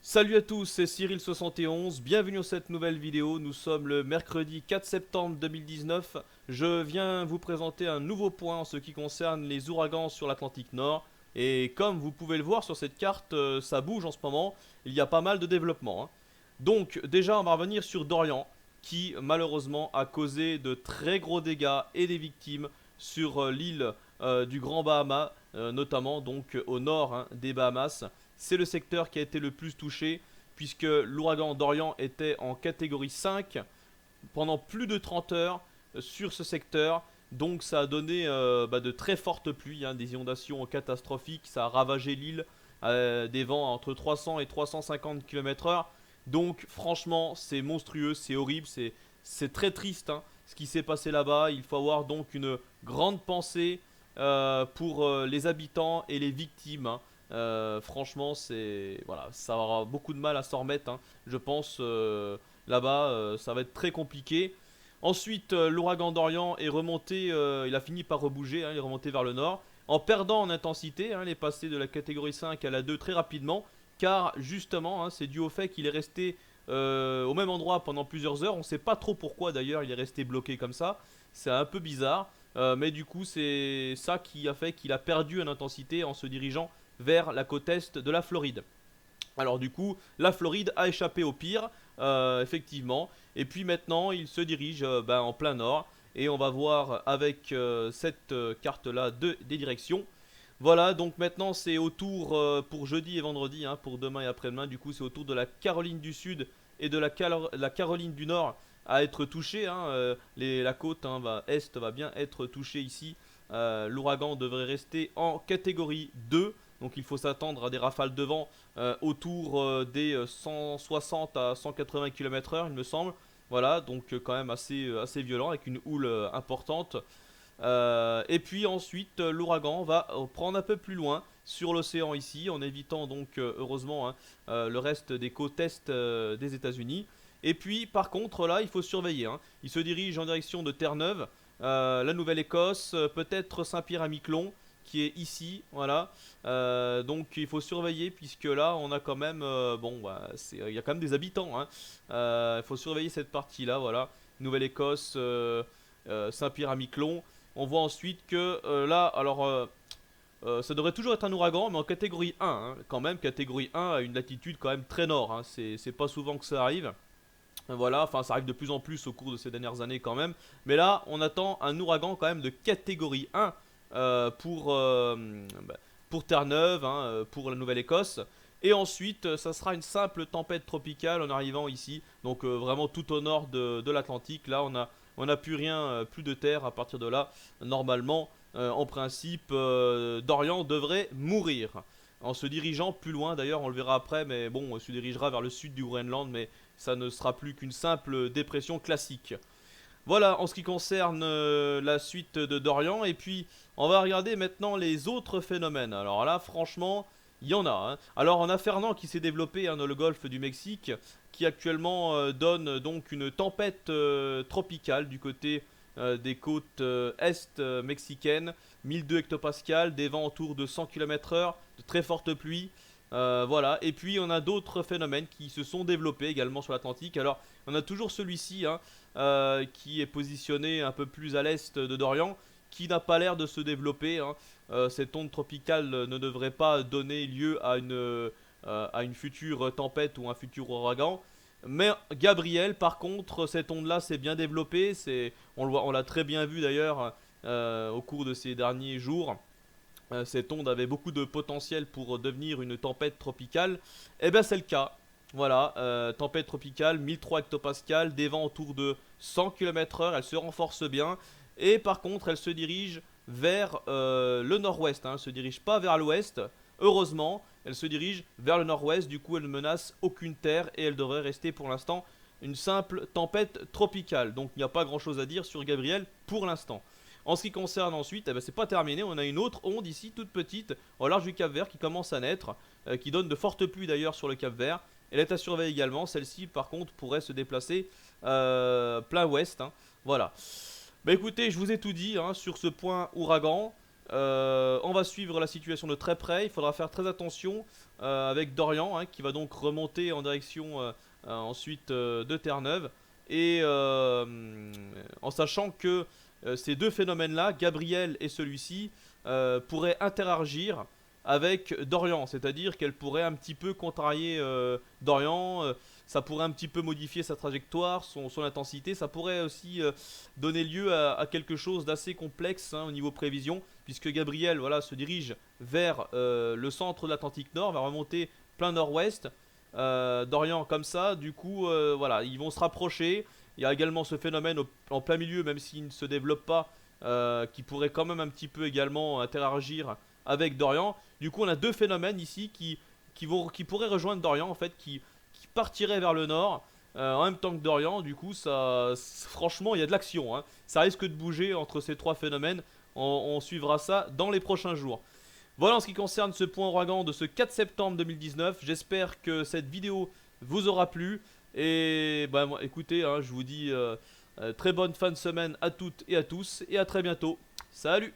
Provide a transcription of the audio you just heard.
Salut à tous, c'est Cyril71, bienvenue dans cette nouvelle vidéo. Nous sommes le mercredi 4 septembre 2019. Je viens vous présenter un nouveau point en ce qui concerne les ouragans sur l'Atlantique Nord. Et comme vous pouvez le voir sur cette carte, ça bouge en ce moment. Il y a pas mal de développement, hein. Donc déjà on va revenir sur Dorian, qui malheureusement a causé de très gros dégâts et des victimes sur l'île du Grand Bahama, notamment donc au nord, hein, des Bahamas. C'est le secteur qui a été le plus touché, puisque l'ouragan Dorian était en catégorie 5 pendant plus de 30 heures sur ce secteur. Donc ça a donné de très fortes pluies, hein, des inondations catastrophiques. Ça a ravagé l'île, des vents entre 300 et 350 km/h. Donc franchement c'est monstrueux, c'est horrible, c'est très triste, hein, ce qui s'est passé là-bas. Il faut avoir donc une grande pensée pour les habitants et les victimes, hein. Franchement, c'est voilà, ça aura beaucoup de mal à s'en remettre, hein. Je pense là-bas, ça va être très compliqué. Ensuite, l'ouragan Dorian est remonté, il a fini par rebouger, hein, il est remonté vers le nord, en perdant en intensité, hein, il est passé de la catégorie 5 à la 2 très rapidement, car justement, hein, c'est dû au fait qu'il est resté au même endroit pendant plusieurs heures. On ne sait pas trop pourquoi d'ailleurs il est resté bloqué comme ça, c'est un peu bizarre. Mais du coup, c'est ça qui a fait qu'il a perdu en intensité en se dirigeant vers la côte est de la Floride. Alors du coup, la Floride a échappé au pire, effectivement. Et puis maintenant, il se dirige en plein nord. Et on va voir avec cette carte-là des directions. Voilà, donc maintenant c'est au tour pour jeudi et vendredi, hein, pour demain et après-demain. Du coup, c'est au tour de la Caroline du Sud et de la Caroline du Nord à être touchée, hein. La côte, hein, est va bien être touchée ici. L'ouragan devrait rester en catégorie 2. Donc il faut s'attendre à des rafales de vent autour des 160 à 180 km/h, il me semble. Voilà, donc quand même assez violent avec une houle importante. Et puis ensuite, l'ouragan va prendre un peu plus loin sur l'océan ici, en évitant donc heureusement, hein, le reste des côtes est des États-Unis. Et puis par contre là, il faut surveiller, hein. Il se dirige en direction de Terre-Neuve, la Nouvelle-Écosse, peut-être Saint-Pierre-à-Miquelon qui est ici, voilà. Donc il faut surveiller puisque là on a quand même, il y a quand même des habitants, hein. Il faut surveiller cette partie-là, voilà. Nouvelle-Écosse, Saint-Pierre-à-Miquelon. On voit ensuite que là, alors ça devrait toujours être un ouragan, mais en catégorie 1, hein, quand même, catégorie 1 à une latitude quand même très nord, hein. C'est pas souvent que ça arrive. Voilà, enfin ça arrive de plus en plus au cours de ces dernières années quand même. Mais là, on attend un ouragan quand même de catégorie 1 euh, pour, euh, pour Terre-Neuve, hein, pour la Nouvelle-Écosse. Et ensuite, ça sera une simple tempête tropicale en arrivant ici. Donc vraiment tout au nord de l'Atlantique. Là, on a plus rien, plus de terre à partir de là. Normalement, en principe, Dorian devrait mourir. En se dirigeant plus loin, d'ailleurs, on le verra après, mais bon, on se dirigera vers le sud du Groenland, mais ça ne sera plus qu'une simple dépression classique. Voilà en ce qui concerne la suite de Dorian. Et puis on va regarder maintenant les autres phénomènes. Alors là franchement il y en a, hein. Alors on a Fernand qui s'est développé, hein, dans le golfe du Mexique, qui actuellement donne donc une tempête tropicale du côté des côtes est mexicaines. 1002 hectopascales, des vents autour de 100 km/h, de très fortes pluies. Voilà, et puis on a d'autres phénomènes qui se sont développés également sur l'Atlantique. Alors on a toujours celui-ci, hein, qui est positionné un peu plus à l'est de Dorian, qui n'a pas l'air de se développer, hein. Cette onde tropicale ne devrait pas donner lieu à une future tempête ou un futur ouragan. Mais Gabriel, par contre, cette onde-là s'est bien développée. On l'a très bien vu d'ailleurs au cours de ces derniers jours. Cette onde avait beaucoup de potentiel pour devenir une tempête tropicale. Et bien c'est le cas. Voilà, tempête tropicale, 1003 hectopascales, des vents autour de 100 km/h, elle se renforce bien. Et par contre, elle se dirige vers le nord-ouest, hein. Elle ne se dirige pas vers l'ouest. Heureusement, elle se dirige vers le nord-ouest. Du coup, elle ne menace aucune terre et elle devrait rester pour l'instant une simple tempête tropicale. Donc, il n'y a pas grand-chose à dire sur Gabriel pour l'instant. En ce qui concerne ensuite, eh ben, c'est pas terminé, on a une autre onde ici, toute petite, au large du Cap Vert, qui commence à naître, qui donne de fortes pluies d'ailleurs sur le Cap Vert. Elle est à surveiller également, celle-ci par contre pourrait se déplacer plein ouest, hein. Voilà. Bah écoutez, je vous ai tout dit, hein, sur ce point ouragan. On va suivre la situation de très près. Il faudra faire très attention avec Dorian, hein, qui va donc remonter en direction ensuite de Terre-Neuve. Et en sachant que ces deux phénomènes-là, Gabrielle et celui-ci, pourraient interagir avec Dorian. C'est-à-dire qu'elle pourrait un petit peu contrarier Dorian. Ça pourrait un petit peu modifier sa trajectoire, son intensité. Ça pourrait aussi donner lieu à quelque chose d'assez complexe, hein, au niveau prévision, puisque Gabriel, voilà, se dirige vers le centre de l'Atlantique Nord, va remonter plein nord-ouest, d'Orient comme ça. Du coup, voilà, ils vont se rapprocher. Il y a également ce phénomène en plein milieu, même s'il ne se développe pas, qui pourrait quand même un petit peu également interagir avec Dorian. Du coup, on a deux phénomènes ici qui pourraient rejoindre Dorian, en fait, qui partiraient vers le nord. En même temps que Dorian, du coup, franchement, il y a de l'action, hein. Ça risque de bouger entre ces trois phénomènes. On suivra ça dans les prochains jours. Voilà en ce qui concerne ce point ouragan de ce 4 septembre 2019. J'espère que cette vidéo vous aura plu. Et bah, écoutez, hein, je vous dis très bonne fin de semaine à toutes et à tous. Et à très bientôt. Salut!